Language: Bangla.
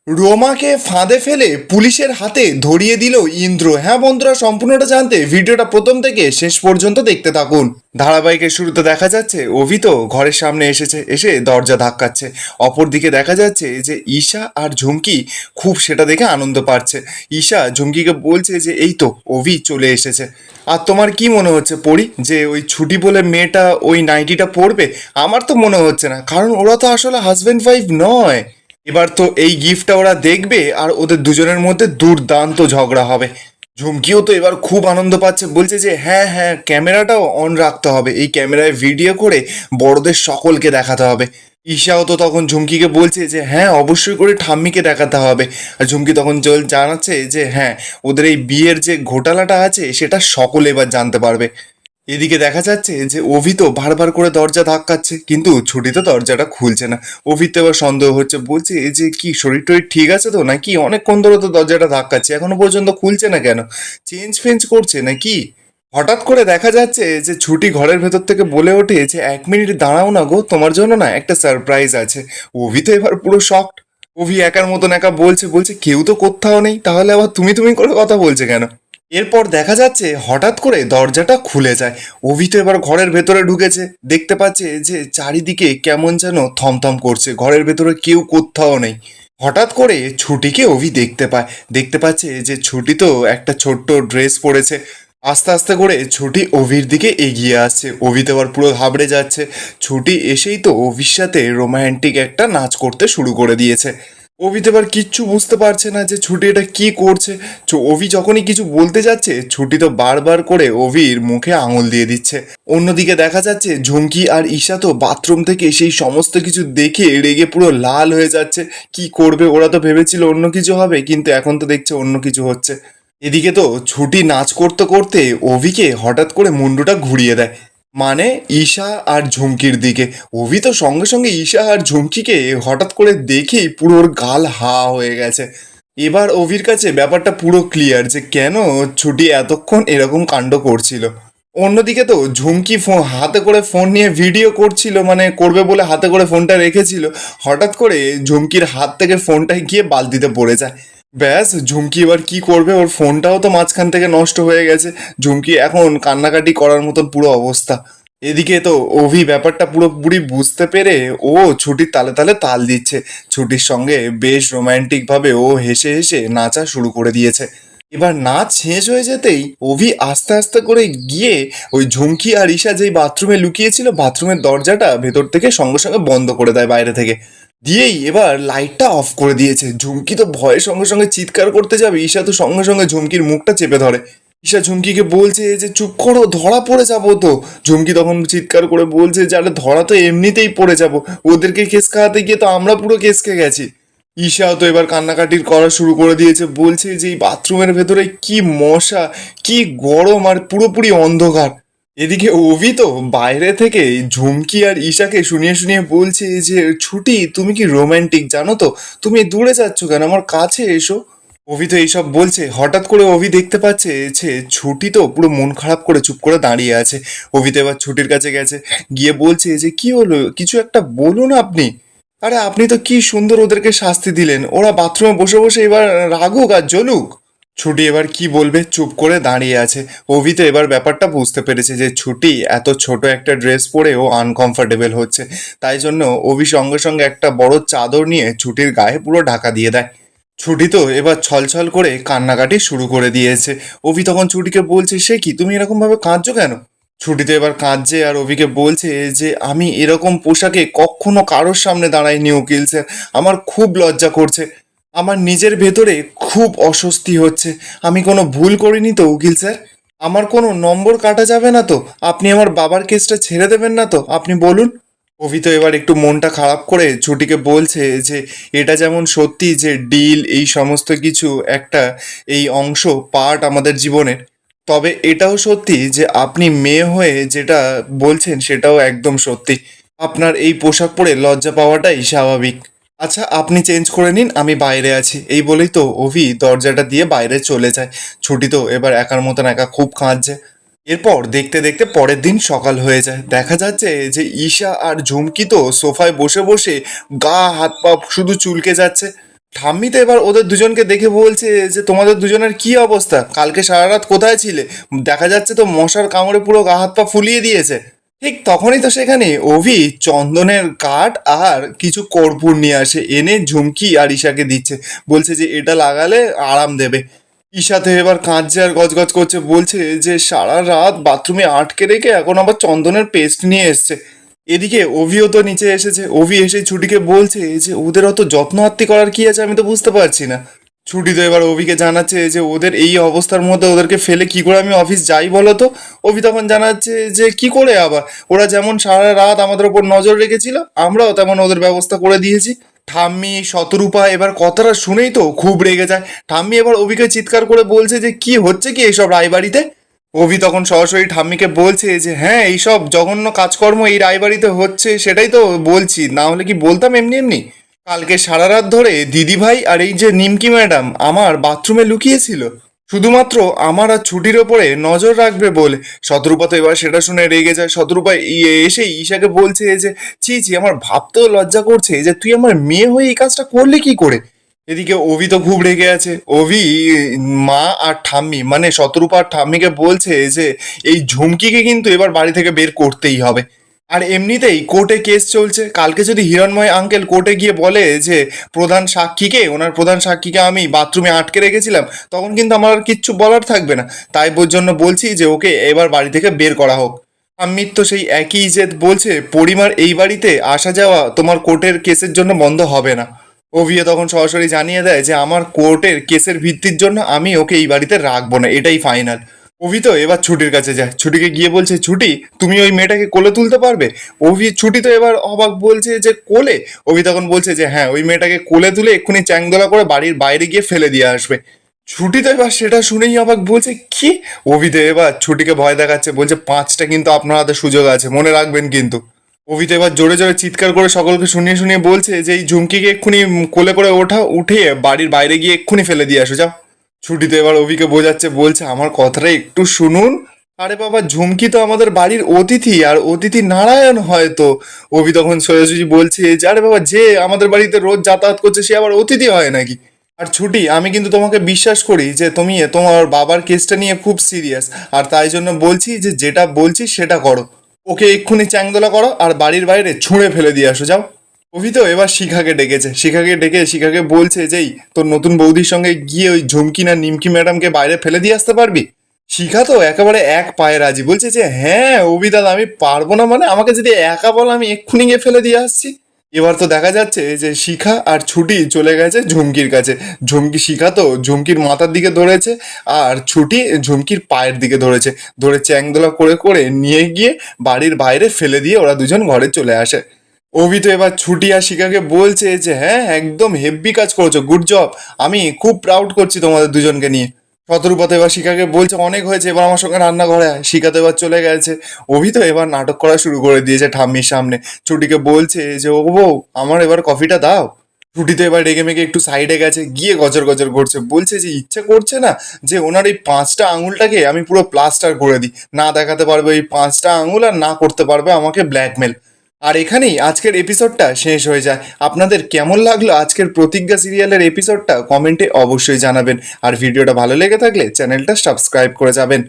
রোমাকে ফাঁদে ফেলে পুলিশের হাতে ধরিয়ে দিল ইন্দ্র। হ্যাঁ বন্ধুরা, সম্পূর্ণটা জানতে ভিডিওটা প্রথম থেকে শেষ পর্যন্ত দেখতে থাকুন। ধারাবাহিকের শুরুতে দেখা যাচ্ছে অভি তো ঘরের সামনে এসে দরজা ধাক্কাচ্ছে। অপরদিকে দেখা যাচ্ছে যে ঈশা আর ঝুমকি খুব সেটা দেখে আনন্দ পাচ্ছে। ঈশা ঝুমকিকে বলছে যে এই তো অভি চলে এসেছে। আর তোমার কি মনে হচ্ছে পড়ি যে ওই ছুটি বলে মেয়েটা ওই নাইটিটা পরবে? আমার তো মনে হচ্ছে না, কারণ ওরা তো আসলে হাজব্যান্ড ওয়াইফ নয়। এবার তো এই গিফটটা ওরা দেখবে আর ওদের দুজনের মধ্যে দুর্দান্ত ঝগড়া হবে। ঝুমকিও তো এবার খুব আনন্দ পাচ্ছে, বলছে যে হ্যাঁ হ্যাঁ, ক্যামেরাটাও অন রাখতে হবে, এই ক্যামেরায় ভিডিও করে বড়দের সকলকে দেখাতে হবে। ঈশাও তো তখন ঝুমকিকে বলছে যে হ্যাঁ অবশ্যই করে ঠাম্মিকে দেখাতে হবে। আর ঝুমকি তখন জানাচ্ছে যে হ্যাঁ, ওদের এই বিয়ের যে ঘোটালাটা আছে সেটা সকলে এবার জানতে পারবে। এদিকে দেখা যাচ্ছে যে অভি তো বারবার করে দরজা ধাক্কাচ্ছে, কিন্তু ছুটি তো দরজাটা খুলছে না। অভির তো এবার সন্দেহ হচ্ছে, বলছে এই যে কি শরীর টরীর ঠিক আছে তো নাকি? অনেকক্ষণ ধরে তো দরজাটা ধাক্কাচ্ছে, এখনো পর্যন্ত খুলছে না কেন? চেঞ্জ ফেঞ্জ করছে নাকি? হঠাৎ করে দেখা যাচ্ছে যে ছুটি ঘরের ভেতর থেকে বলে ওঠে যে 1 মিনিট দাঁড়াও না গো, তোমার জন্য না একটা সারপ্রাইজ আছে। অভি তো এবার পুরো শকড। অভি একার মতন একা বলছে বলছে কেউ তো কোথাও নেই, তাহলে আবার তুমি তুমি করে কথা বলছে কেন? এরপর দেখা যাচ্ছে হঠাৎ করে দরজাটা খুলে যায়। অভি তো এবার ঘরের ভেতরে ঢুকেছে, দেখতে পাচ্ছে যে চারিদিকে কেমন যেন থমথম করছে, ঘরের ভেতরে কেউ কোথাও নেই। হঠাৎ করে ছুটিকে অভি দেখতে পায়, দেখতে পাচ্ছে যে ছুটি তো একটা ছোট্ট ড্রেস পরেছে। আস্তে আস্তে করে ছুটি অভির দিকে এগিয়ে আসছে। অভি তো এবার পুরো ঘাবড়ে যাচ্ছে। ছুটি এসেই তো অভির সাথে রোমান্টিক একটা নাচ করতে শুরু করে দিয়েছে। অভি তো এবার কিচ্ছু বুঝতে পারছে না যে ছুটি এটা কি করছে। অভি যখনই কিছু বলতে যাচ্ছে ছুটি তো বারবার করে অভির মুখে আঙুল দিয়ে দিচ্ছে। অন্যদিকে দেখা যাচ্ছে ঝুমকি আর ঈশা তো বাথরুম থেকে সেই সমস্ত কিছু দেখে রেগে পুরো লাল হয়ে যাচ্ছে। কি করবে, ওরা তো ভেবেছিল অন্য কিছু হবে, কিন্তু এখন তো দেখছে অন্য কিছু হচ্ছে। এদিকে তো ছুটি নাচ করতে করতে অভিকে হঠাৎ করে মুন্ডুটা ঘুরিয়ে দেয়, মানে ঈশা আর ঝুমকির দিকে। অভি তো সঙ্গে সঙ্গে ঈশা আর ঝুমকিকে হঠাৎ করে দেখেই পুরো ওর গাল হা হয়ে গেছে। এবার অভির কাছে ব্যাপারটা পুরো ক্লিয়ার যে কেন ছুটি এতক্ষণ এরকম কাণ্ড করছিল। অন্যদিকে তো ঝুমকি হাতে করে ফোন নিয়ে ভিডিও করছিল, মানে করবে বলে হাতে করে ফোনটা রেখেছিল। হঠাৎ করে ঝুমকির হাত থেকে ফোনটা গিয়ে বালতিতে পড়ে যায়। ব্যাস, ঝুমকি এবার কি করবে? ওর ফোনটাও তো মাঝখান থেকে নষ্ট হয়ে গেছে। ঝুমকি এখন কান্নাকাটি করার মতন পুরো অবস্থা। এদিকে তো অভি ব্যাপারটা পুরোপুরি বুঝতে পেরে ও ছুটির তালে তালে তাল দিচ্ছে। ছুটির সঙ্গে বেশ রোমান্টিক ভাবে ও হেসে হেসে নাচা শুরু করে দিয়েছে। এবার নাচ শেষ হয়ে যেতেই অভি আস্তে আস্তে করে গিয়ে ওই ঝুমকি আর ঈশা যেই বাথরুমে লুকিয়েছিল বাথরুমের দরজাটা ভেতর থেকে সঙ্গে সঙ্গে বন্ধ করে দেয় বাইরে থেকে। দিয়েই এবার লাইটটা অফ করে দিয়েছে। ঝুমকি তো ভয়ের সঙ্গে সঙ্গে চিৎকার করতে যাবে, ঈশা তো সঙ্গে সঙ্গে ঝুমকির মুখটা চেপে ধরে। ঈশা ঝুমকিকে বলছে যে চুপ করো, ধরা পড়ে যাবো তো। ঝুমকি তখন চিৎকার করে বলছে যে আরে ধরা তো এমনিতেই পড়ে যাবো, ওদেরকে কেস খাওয়াতে গিয়ে তো আমরা পুরো কেসকে গেছি। ঈশাও তো এবার কান্নাকাটির করা শুরু করে দিয়েছে, বলছে যে এই বাথরুমের ভেতরে কি মশা, কি গরম, আর পুরোপুরি অন্ধকার। এদিকে অভি তো বাইরে থেকে ঝুমকি আর ঈশাকে শুনিয়ে শুনিয়ে বলছে যে ছুটি তুমি কি রোমান্টিক জানো তো, তুমি দূরে যাচ্ছ কেন, আমার কাছে এসো। অভি তো এইসব বলছে, হঠাৎ করে অভি দেখতে পাচ্ছে যে ছুটি তো পুরো মন খারাপ করে চুপ করে দাঁড়িয়ে আছে। অভি তো এবার ছুটির কাছে গেছে, গিয়ে বলছে যে কি হলো, কিছু একটা বলুন আপনি। আরে আপনি তো কি সুন্দর ওদেরকে শাস্তি দিলেন, ওরা বাথরুমে বসে বসে এবার রাগুক আর জ্বলুক। ছুটি এবার কি বলবে, চুপ করে দাঁড়িয়ে আছে। অভি তো এবার ব্যাপারটা বুঝতে পেরেছে যে ছুটি এত ছোট একটা ড্রেস পরে ও আনকমফোর্টেবল হচ্ছে। তাই জন্য অভি সঙ্গে সঙ্গে একটা বড় চাদর নিয়ে ছুটির গায়ে পুরো ঢাকা দিয়ে দেয়। ছুটি তো এবার ছলছল করে কান্নাকাটি শুরু করে দিয়েছে। অভি তখন ছুটিকে বলছে সে কি, তুমি এরকম ভাবে কাঁদছো কেন? ছুটি তো এবার কাঁদছে আর অভিকে বলছে যে আমি এরকম পোশাকে কখনো কারোর সামনে দাঁড়াইনি উকিল স্যার, আমার খুব লজ্জা করছে, আমার নিজের ভেতরে খুব অস্বস্তি হচ্ছে। আমি কোনো ভুল করিনি তো উকিল স্যার? আমার কোনো নম্বর কাটা যাবে না তো? আপনি আমার বাবার কেসটা ছেড়ে দেবেন না তো? আপনি বলুন। অভি তো এবার একটু মনটা খারাপ করে ছুটিকে বলছে যে এটা যেমন সত্যি যে ডিল এই সমস্ত কিছু একটা এই অংশ পার্ট আমাদের জীবনের, তবে এটাও সত্যি যে আপনি মেয়ে হয়ে যেটা বলছেন সেটাও একদম সত্যি। আপনার এই পোশাক পরে লজ্জা পাওয়াটাই স্বাভাবিক। আচ্ছা আপনি চেঞ্জ করে নিন, আমি বাইরে আছি। এই বলেই তো অভি দরজাটা দিয়ে বাইরে চলে যায়। ছুটি তো এবার একার মতন একা খুব কাঁদছে। এরপর দেখতে দেখতে পরের দিন সকাল হয়ে যায়। দেখা যাচ্ছে যে ঈশা আর ঝুমকি তো সোফায় বসে বসে গা হাত পা শুধু চুলকে যাচ্ছে। ঠাম্মি তো এবার ওদের দুজনকে দেখে বলছে যে তোমাদের দুজনের কি অবস্থা, কালকে সারা রাত কোথায় ছিলে? দেখা যাচ্ছে তো মশার কামড়ে পুরো গা হাত পা ফুলিয়ে দিয়েছে। ঠিক তখনই তো সেখানে অভি চন্দনের কাঠ আর কিছু কর্পূর নিয়ে আসে, এনে ঝুমকি আর ঈশাকে দিচ্ছে, বলছে যে এটা লাগালে আরাম দেবে। ঈশা তো এবার কাঁদছে আর গজগজ করছে, বলছে যে সারা রাত বাথরুমে আটকে রেখে এখন আবার চন্দনের পেস্ট নিয়ে এসছে। এদিকে অভিও তো নিচে এসেছে, অভি এসে ছুটিকে বলছে যে ওদের অত যত্ন আত্তি করার কি আছে, আমি তো বুঝতে পারছি না। ছুটি তো এবার অভিকে জানাচ্ছে যে ওদের এই অবস্থার মধ্যে ওদেরকে ফেলে কি করে আমি অফিস যাই বলো তো। অভি তখন জানাচ্ছে যে কি করে আবার, ওরা যেমন সারা রাত আমাদের ওপর নজর রেখেছিল আমরাও তেমন ওদের ব্যবস্থা করে দিয়েছি। ঠাম্মি শতরূপা এবার কথাটা শুনেই তো খুব রেগে যায়। ঠাম্মি এবার অভিকে চিৎকার করে বলছে যে কি হচ্ছে কি এইসব রায়বাড়িতে। অভি তখন সরাসরি ঠাম্মিকে বলছে যে হ্যাঁ এইসব জঘন্য কাজকর্ম এই রায়বাড়িতে হচ্ছে, সেটাই তো বলছি, না হলে কি বলতাম এমনি এমনি। কালকে সারা রাত ধরে দিদিভাই আর এই যে নিমকি ম্যাডাম আমার বাথরুমে লুকিয়েছিল শুধুমাত্র আমার আর ছুটির ওপরে নজর রাখবে বলে। শতরূপা তো এবার সেটা শুনে রেগে যায়। শতরূপা এসেই ঈশাকে বলছে যে ছি ছি, আমার ভাবতেও লজ্জা করছে যে তুই আমার মেয়ে হয়ে এই কাজটা করলি কি করে। এদিকে অভি তো খুব রেগে আছে। অভি মা আর ঠাম্মি মানে শতরূপা আর ঠাম্মিকে বলছে যে এই ঝুমকিকে কিন্তু এবার বাড়ি থেকে বের করতেই হবে। আর এমনিতেই কোর্টে কেস চলছে, কালকে যদি হিরণময় আঙ্কেল কোর্টে গিয়ে বলে যে ওনার প্রধান সাক্ষীকে আমি বাথরুমে আটকে রেখেছিলাম, তখন কিন্তু আমার আর কিচ্ছু বলার থাকবে না। তাই জন্য বলছি যে ওকে এবার বাড়ি থেকে বের করা হোক। আম্মির তো সেই একই জেদ, বলছে পরিমার এই বাড়িতে আসা যাওয়া তোমার কোর্টের কেসের জন্য বন্ধ হবে না। ওভিয়ে তখন সরাসরি জানিয়ে দেয় যে আমার কোর্টের কেসের ভিত্তির জন্য আমি ওকে এই বাড়িতে রাখবো না, এটাই ফাইনাল। অভি তো এবার ছুটির কাছে যায়, ছুটিকে গিয়ে বলছে ছুটি তুমি ওই মেয়েটাকে কোলে তুলতে পারবে। অভি ছুটি তো এবার অবাক, বলছে যে কোলে। অভি তখন বলছে যে হ্যাঁ ওই মেয়েটাকে কোলে তুলে এক্ষুনি চ্যাংদোলা করে বাড়ির বাইরে গিয়ে ফেলে দিয়ে আসবে। ছুটি তো এবার সেটা শুনেই অবাক, বলছে কি। অভি তো এবার ছুটিকে ভয় দেখাচ্ছে, বলছে 5টা কিন্তু আপনার হাতে সুযোগ আছে, মনে রাখবেন কিন্তু। অভি তো এবার জোরে জোরে চিৎকার করে সকলকে শুনিয়ে শুনিয়ে বলছে যে এই ঝুমকিকে এক্ষুনি কোলে করে উঠিয়ে বাড়ির বাইরে গিয়ে এক্ষুনি ফেলে দিয়ে আসো যাও। ছুটিতে এবার অভিকে বোঝাচ্ছে, বলছে আমার কথাটা একটু শুনুন। আরে বাবা ঝুমকি তো আমাদের বাড়ির অতিথি, আর অতিথি নারায়ণ হয়তো। অভি তখন সোজাসুজি বলছে যে আরে বাবা যে আমাদের বাড়িতে রোজ যাতায়াত করছে সে আবার অতিথি হয় নাকি। আর ছুটি আমি কিন্তু তোমাকে বিশ্বাস করি যে তুমি তোমার বাবার কেসটা নিয়ে খুব সিরিয়াস, আর তাই জন্য বলছি যে যেটা বলছি সেটা করো। ওকে এক্ষুনি চ্যাংদোলা করো আর বাড়ির বাইরে ছুঁড়ে ফেলে দিয়ে আসো যাও। অভি তো এবার শিখাকে ডেকেছে, শিখাকে ডেকে শিখাকে বলছে যেই তোর নতুন বৌদির সঙ্গে গিয়ে ওই ঝুমকি না নিমকি ম্যাডামকে বাইরে ফেলে দিয়ে আসতে পারবি। শিখা তো একেবারে এক পায়ে রাজি, বলছে যে হ্যাঁ অভি দাদা আমি পারবো না মানে, আমাকে যদি একা বল আমি এক্ষুনি গিয়ে ফেলে দিয়ে আসছি। এবার তো দেখা যাচ্ছে যে শিখা আর ছুটি চলে গেছে ঝুমকির কাছে। শিখা তো ঝুমকির মাথার দিকে ধরেছে, আর ছুটি ঝুমকির পায়ের দিকে ধরেছে, ধরে চ্যাংদোলা করে করে নিয়ে গিয়ে বাড়ির বাইরে ফেলে দিয়ে ওরা দুজন ঘরে চলে আসে। অভি তো এবার ছুটি আর শিখাকে বলছে যে হ্যাঁ একদম হেব্বি কাজ করেছো, গুড জব, আমি খুব প্রাউড করছি তোমাদের দুজনকে নিয়ে। শতরূপা তো এবার শিখাকে বলছে অনেক হয়েছে, এবার আমার সঙ্গে রান্নাঘরে আয়। শিখা তো এবার চলে গেছে। অভি তো এবার নাটক করা শুরু করে দিয়েছে ঠাম্মির সামনে। ছুটিকে বলছে যে ও বউ আমার এবার কফিটা দাও। ছুটি তো এবার রেগে মেগে একটু সাইডে গেছে, গিয়ে গজর গজর করছে, বলছে যে ইচ্ছে করছে না যে ওনার এই 5টা আঙুলটাকে আমি পুরো প্লাস্টার করে দিই, না দেখাতে পারবে এই 5টা আঙুল আর না করতে পারবে আমাকে ব্ল্যাকমেল। আর এখানেই আজকের এপিসোডটা শেষ হয়ে যায়। আপনাদের কেমন লাগলো আজকের প্রতিজ্ঞা সিরিয়ালের এপিসোডটা কমেন্টে অবশ্যই জানাবেন, আর ভিডিওটা ভালো লেগে থাকলে চ্যানেলটা সাবস্ক্রাইব করে যাবেন।